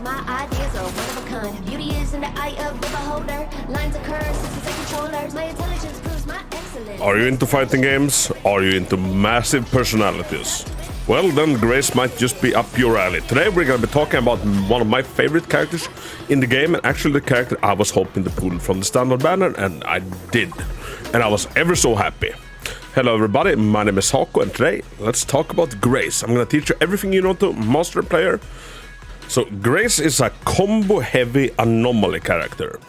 my ideas are one of a kind. Beauty is in the eye of the beholder. Lines occur, systems and controllers. My intelligence proves my excellence. Are you into fighting games? Are you into massive personalities? Well, then Grace might just be up your alley. Today we're gonna be talking about one of my favorite characters in the game, and actually the character I was hoping to pull from the standard banner, and I did. And I was ever so happy. Hello everybody, my name is Hako, and today let's talk about Grace. I'm gonna teach you everything you know to master a player. So Grace is a combo-heavy anomaly character.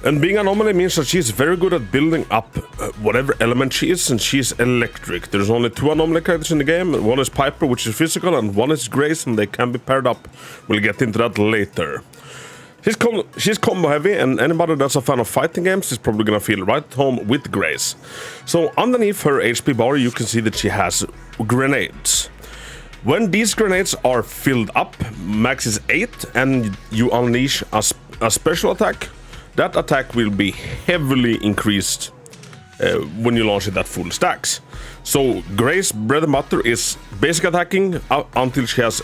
And being anomaly means that she's very good at building up whatever element she is, and she's electric. There's only two anomaly characters in the game. One is Piper, which is physical, and one is Grace, and they can be paired up. We'll get into that later. She's combo heavy, and anybody that's a fan of fighting games is probably gonna feel right at home with Grace. So underneath her HP bar, you can see that she has grenades. When these grenades are filled up, max is 8, and you unleash a special attack, that attack will be heavily increased when you launch it at full stacks. So Grace bread and butter is basic attacking until she has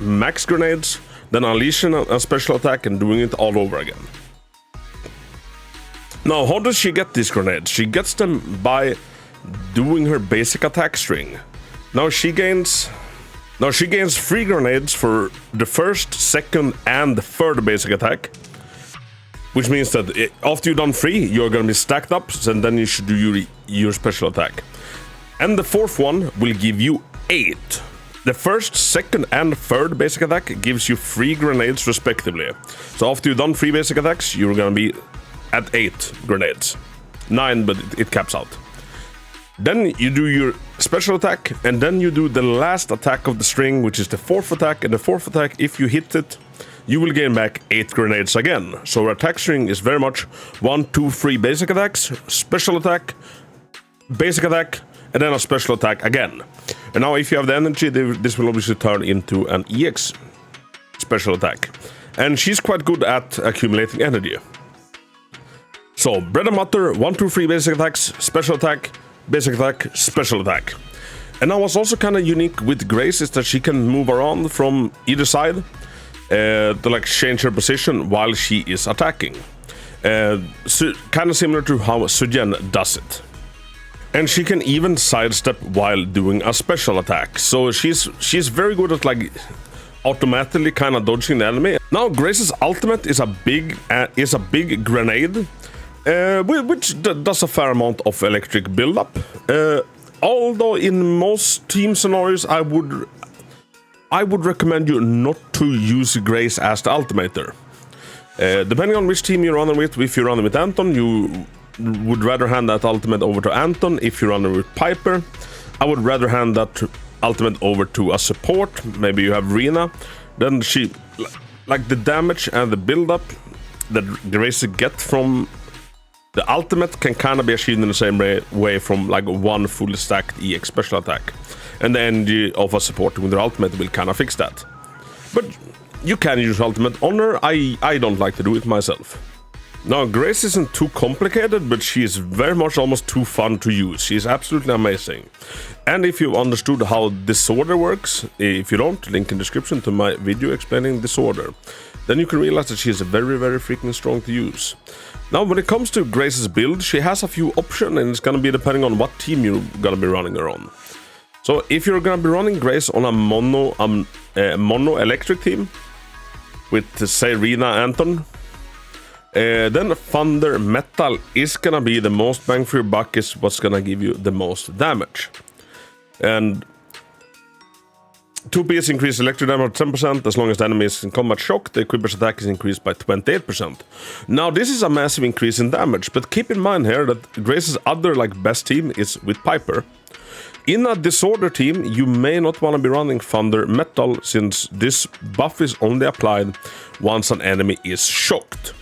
max grenades, then unleashing a special attack and doing it all over again. Now, how does she get these grenades? She gets them by doing her basic attack string. Now she gains 3 grenades for the first, second, and third basic attack. Which means that after you've done 3, you're gonna be stacked up, and then you should do your special attack. And the fourth one will give you 8. The first, second, and third basic attack gives you 3 grenades respectively. So after you've done 3 basic attacks, you're gonna be at 8 grenades. 9, but it caps out. Then you do your special attack, and then you do the last attack of the string, which is the 4th attack. And the 4th attack, if you hit it, you will gain back 8 grenades again. So our attack string is very much 1, 2, 3 basic attacks, special attack, basic attack, and then a special attack again. And now if you have the energy, this will obviously turn into an EX special attack. And she's quite good at accumulating energy. So bread and butter, 1, 2, 3 basic attacks, special attack, basic attack, special attack. And now what's also kind of unique with Grace is that she can move around from either side to like change her position while she is attacking. So kind of similar to how Sujen does it. And she can even sidestep while doing a special attack. So she's very good at like automatically kind of dodging the enemy. Now Grace's ultimate is a big grenade, which does a fair amount of electric buildup. Although in most team scenarios, I would recommend you not to use Grace as the ultimator. Depending on which team you're running with, if you're running with Anton, you would rather hand that ultimate over to Anton. If you're running with Piper, I would rather hand that ultimate over to a support. Maybe you have Rena. Then she, like the damage and the build-up that Grace gets from the ultimate can kind of be achieved in the same way from like one fully stacked EX special attack. And the energy of a support with their ultimate will kind of fix that. But you can use ultimate on her. I don't like to do it myself. Now, Grace isn't too complicated, but she is very much almost too fun to use. She is absolutely amazing. And if you've understood how Disorder works, if you don't, link in the description to my video explaining Disorder, then you can realize that she is very, very freaking strong to use. Now, when it comes to Grace's build, she has a few options, and it's gonna be depending on what team you're gonna be running her on. So if you're gonna be running Grace on a mono electric team with, say, Rena Anton, then Thunder Metal is gonna be the most bang for your buck, is what's gonna give you the most damage. And 2 PS increase electric damage 10%, as long as the enemy is in combat shock, the equiper's attack is increased by 28%. Now this is a massive increase in damage, but keep in mind here that Grace's other like best team is with Piper. In a Disorder team, you may not want to be running Thunder Metal, since this buff is only applied once an enemy is shocked.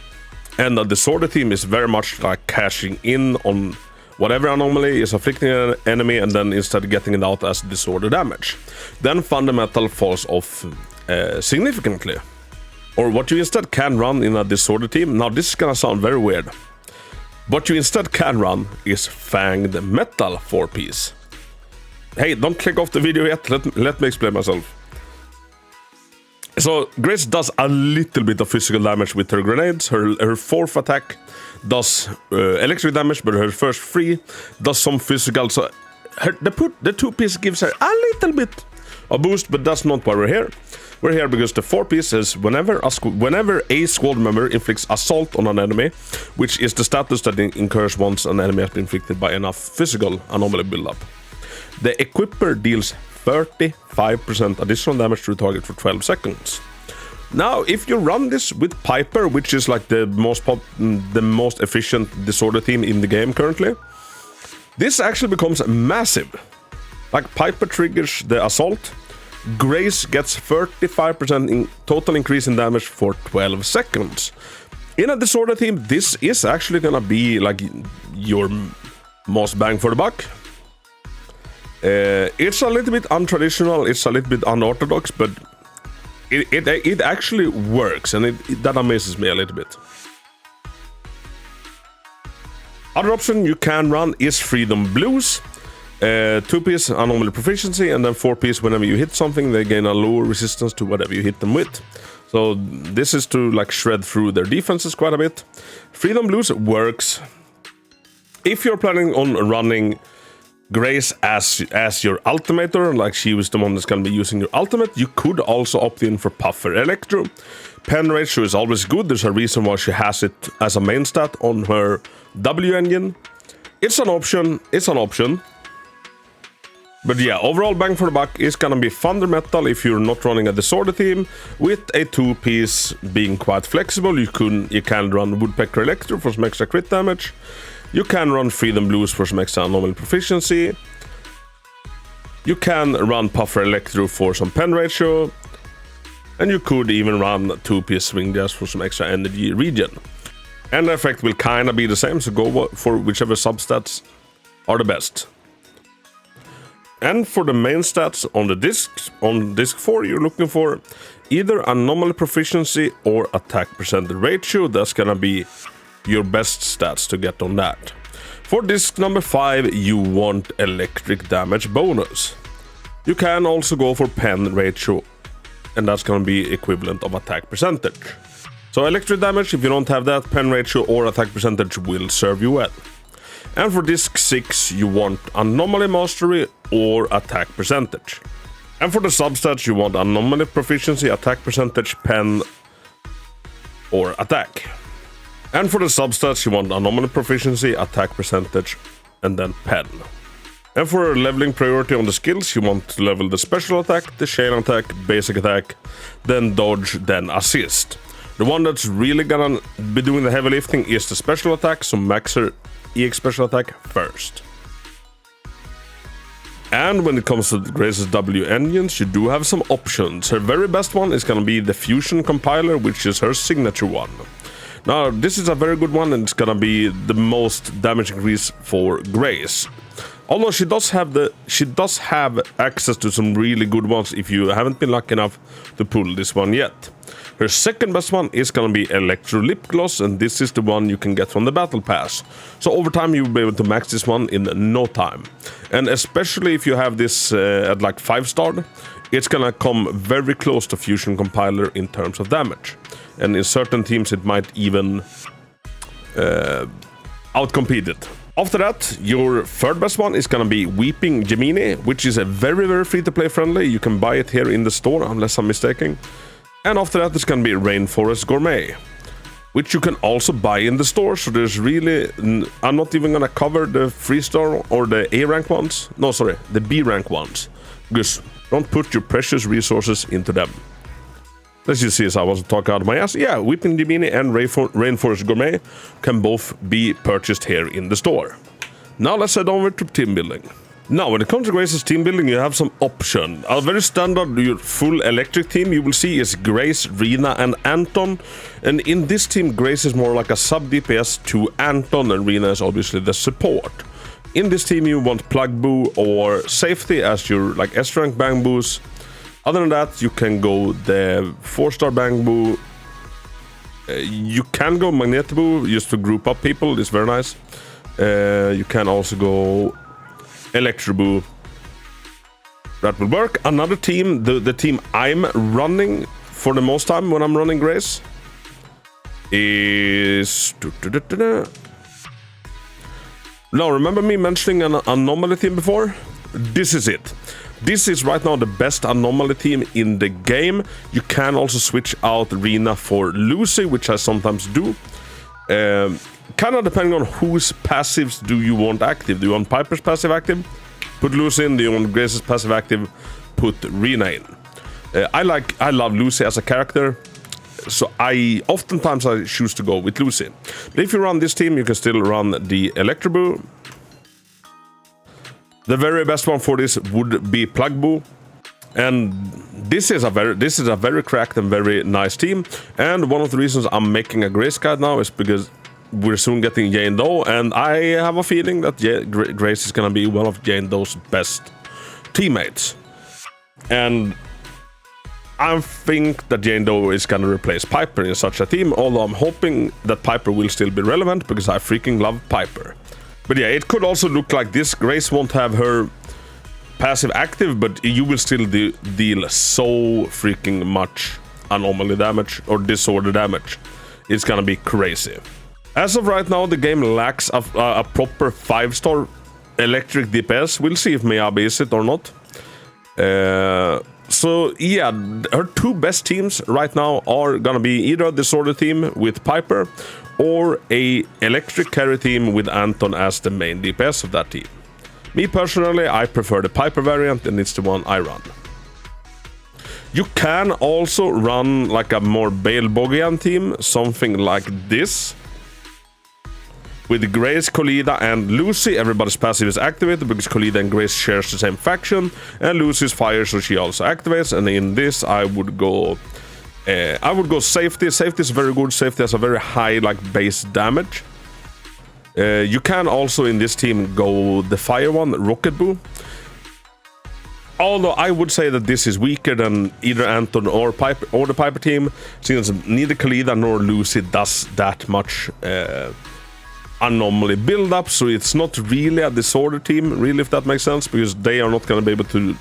And a Disorder team is very much like cashing in on whatever anomaly is afflicting an enemy, and then instead getting it out as Disorder damage. Then Thunder Metal falls off significantly. Or what you instead can run in a Disorder team, now this is gonna sound very weird, what you instead can run is Fanged Metal 4-piece. Hey, don't click off the video yet, let me explain myself. So Grace does a little bit of physical damage with her grenades. Her fourth attack does electric damage, but her first three does some physical. So the two-piece gives her a little bit of boost, but that's not why we're here. We're here because the four-piece is whenever a squad member inflicts assault on an enemy, which is the status that incurs once an enemy has been inflicted by enough physical anomaly buildup. The equipper deals 35% additional damage to the target for 12 seconds. Now, if you run this with Piper, which is like the most efficient disorder team in the game currently, this actually becomes massive. Like Piper triggers the assault, Grace gets 35% in total increase in damage for 12 seconds. In a disorder team, this is actually gonna be like your most bang for the buck. It's a little bit untraditional, it's a little bit unorthodox, but it actually works, and that amazes me a little bit. Other option you can run is Freedom Blues. 2-piece anomaly proficiency, and then 4-piece whenever you hit something, they gain a lower resistance to whatever you hit them with. So this is to like shred through their defenses quite a bit. Freedom Blues works if you're planning on running Grace as your ultimator, like she was the one that's going to be using your ultimate. You could also opt in for Puffer Electro. Pen ratio is always good. There's a reason why she has it as a main stat on her W engine. It's an option. But yeah, overall bang for the buck is gonna be fundamental if you're not running a disorder team. With a 2-piece being quite flexible, you can run Woodpecker Electro for some extra crit damage. You can run Freedom Blues for some extra anomaly proficiency. You can run Puffer Electro for some pen ratio. And you could even run 2-piece Swing Jazz for some extra energy regen. And the effect will kinda be the same, so go for whichever substats are the best. And for the main stats on disc 4, you're looking for either anomaly proficiency or attack percentage ratio. That's gonna be your best stats to get on that. For disc number 5, you want electric damage bonus. You can also go for pen ratio, and that's gonna be equivalent of attack percentage. So electric damage, if you don't have that, pen ratio or attack percentage will serve you well. And for disc 6, you want anomaly mastery or attack percentage. And for the substats, you want anomaly proficiency, attack percentage, pen, or attack. And for the substats, you want anomaly proficiency, attack percentage, and then pen. And for leveling priority on the skills, you want to level the special attack, the chain attack, basic attack, then dodge, then assist. The one that's really gonna be doing the heavy lifting is the special attack, so max her EX special attack first. And when it comes to Grace's W engines, you do have some options. Her very best one is gonna be the Fusion Compiler, which is her signature one. Now, this is a very good one, and it's gonna be the most damage increase for Grace. Although she does have access to some really good ones if you haven't been lucky enough to pull this one yet. Her second best one is gonna be Electro Lip Gloss, and this is the one you can get from the Battle Pass. So over time you'll be able to max this one in no time. And especially if you have this at like 5-star, it's gonna come very close to Fusion Compiler in terms of damage. And in certain teams it might even outcompete it. After that, your third best one is gonna be Weeping Gemini, which is a very, very free-to-play friendly. You can buy it here in the store, unless I'm mistaken. And after that, it's gonna be Rainforest Gourmet, which you can also buy in the store. So there's really... I'm not even gonna cover the 3-star or the A-rank ones. No, sorry, the B-rank ones. Because don't put your precious resources into them. Let's just see as I was talking out of my ass. Yeah, Weeping Gemini and Rainforest Gourmet can both be purchased here in the store. Now let's head over to team building. Now, when it comes to Grace's team building, you have some option. A very standard your full electric team you will see is Grace, Rena, and Anton. And in this team, Grace is more like a sub-DPS to Anton, and Rena is obviously the support. In this team, you want Plug Boo or Safety as your like S-rank Bang Boos. Other than that, you can go the 4-star Bang Boo. You can go Magneto Boo just to group up people. It's very nice. You can also go Electro Boo. That will work. Another team, the team I'm running for the most time when I'm running Grace is... Now, remember me mentioning an anomaly team before? This is it. This is right now the best anomaly team in the game. You can also switch out Rina for Lucy, which I sometimes do. Kind of depending on whose passives do you want active. Do you want Piper's passive active? Put Lucy in. Do you want Grace's passive active? Put Rina in. I love Lucy as a character, so oftentimes I choose to go with Lucy. But if you run this team, you can still run the Electroboo. The very best one for this would be Plugboo, and this is a very cracked and very nice team. And one of the reasons I'm making a Grace guide now is because we're soon getting Jane Doe, and I have a feeling that Grace is gonna be one of Jane Doe's best teammates. And I think that Jane Doe is gonna replace Piper in such a team, although I'm hoping that Piper will still be relevant because I freaking love Piper. But yeah, it could also look like this. Grace won't have her passive active, but you will still deal so freaking much anomaly damage or disorder damage. It's gonna be crazy. As of right now, the game lacks a proper 5-star electric DPS. We'll see if Miyabi is it or not. So yeah, her two best teams right now are gonna be either a disorder team with Piper or a electric carry team with Anton as the main DPS of that team. Me personally, I prefer the Piper variant, and it's the one I run. You can also run like a more Bale Bogian team, something like this. With Grace, Kolida, and Lucy, everybody's passive is activated because Kolida and Grace shares the same faction, and Lucy's fire, so she also activates. And in this, I would go safety. Safety is very good. Safety has a very high base damage. You can also in this team go the fire one, Rocket Boo. Although I would say that this is weaker than either Anton or Piper or the Piper team, since neither Kolida nor Lucy does that much anomaly build up, so it's not really a disorder team, really, if that makes sense, because they are not going to be able to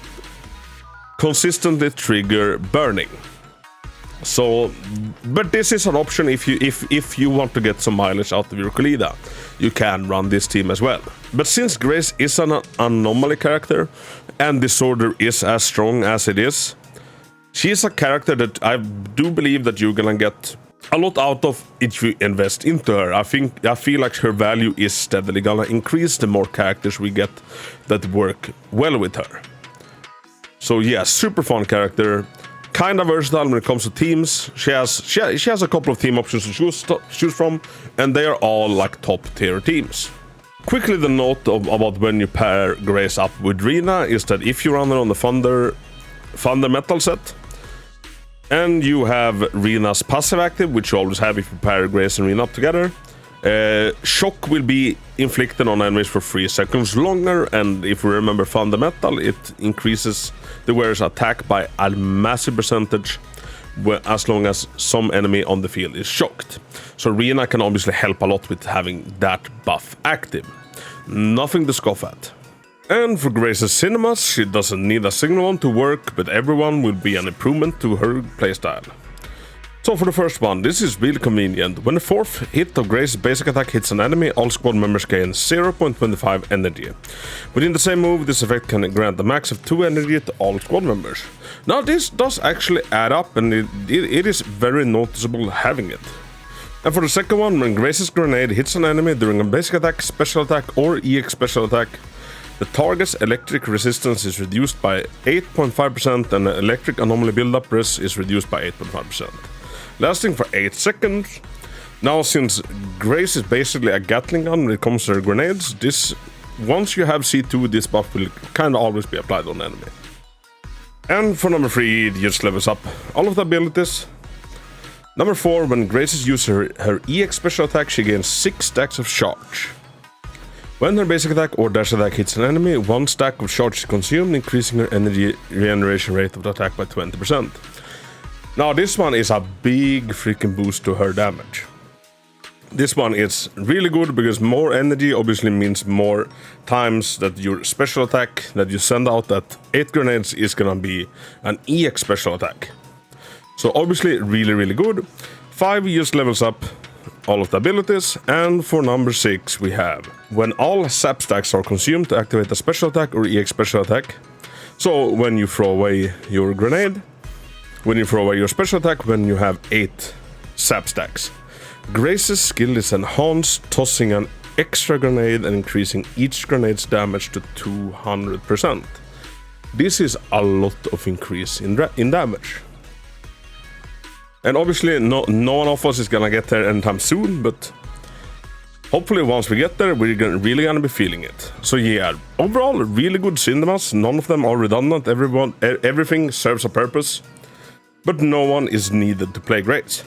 consistently trigger burning. So, but this is an option if you want to get some mileage out of your Kolida. You can run this team as well. But since Grace is an anomaly character and disorder is as strong as it is, she's a character that I do believe that you're gonna get a lot out of if you invest into her. I feel like her value is steadily gonna increase the more characters we get that work well with her. So yeah, super fun character, kind of versatile when it comes to teams. She has a couple of team options to choose from, and they are all like top tier teams. Quickly, the note about when you pair Grace up with Rina is that if you run her on the Thunder Metal set, and you have Rina's passive active, which you always have if you pair Grace and Rina up together, shock will be inflicted on enemies for 3 seconds longer, and if we remember Fundamental, it increases the wearer's attack by a massive percentage as long as some enemy on the field is shocked. So Rina can obviously help a lot with having that buff active. Nothing to scoff at. And for Grace's cinemas, she doesn't need a signal one to work, but everyone will be an improvement to her playstyle. So for the first one, this is really convenient. When the 4th hit of Grace's basic attack hits an enemy, all squad members gain 0.25 energy. Within the same move, this effect can grant a max of 2 energy to all squad members. Now this does actually add up, and it is very noticeable having it. And for the second one, when Grace's grenade hits an enemy during a basic attack, special attack, or EX special attack, the target's electric resistance is reduced by 8.5% and the electric anomaly buildup res is reduced by 8.5%. Lasting for 8 seconds. Now, since Grace is basically a Gatling gun when it comes to her grenades, once you have C2, this buff will kind of always be applied on the enemy. And for number 3, it just levels up all of the abilities. Number 4, when Grace uses her EX special attack, she gains 6 stacks of charge. When her basic attack or dash attack hits an enemy, 1 stack of charge is consumed, increasing her energy regeneration rate of the attack by 20%. Now this one is a big freaking boost to her damage. This one is really good because more energy obviously means more times that your special attack that you send out at 8 grenades is gonna be an EX special attack. So obviously really good. 5 years levels up all of the abilities, and for number 6 we have when all sap stacks are consumed to activate a special attack or EX special attack. So when you throw away your grenade, when you throw away your special attack, when you have 8 sap stacks. Grace's skill is enhanced, tossing an extra grenade and increasing each grenade's damage to 200%. This is a lot of increase in damage. And obviously no one of us is gonna get there anytime soon, but hopefully once we get there, we're really gonna be feeling it. So yeah, overall really good cinemas. None of them are redundant. Everything serves a purpose, but no one is needed to play Grace.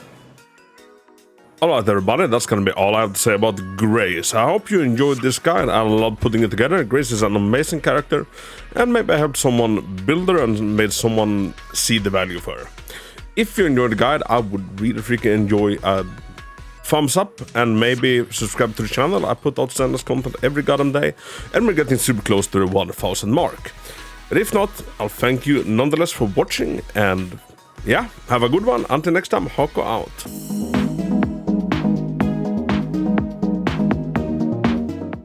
Alright everybody, that's gonna be all I have to say about Grace. I hope you enjoyed this guide. I love putting it together. Grace is an amazing character, and maybe I helped someone build her and made someone see the value of her. If you enjoyed the guide, I would really freaking enjoy a thumbs up and maybe subscribe to the channel. I put out Zenless content every goddamn day, and we're getting super close to the 1000 mark. But if not, I'll thank you nonetheless for watching, and yeah, have a good one. Until next time, Hako out.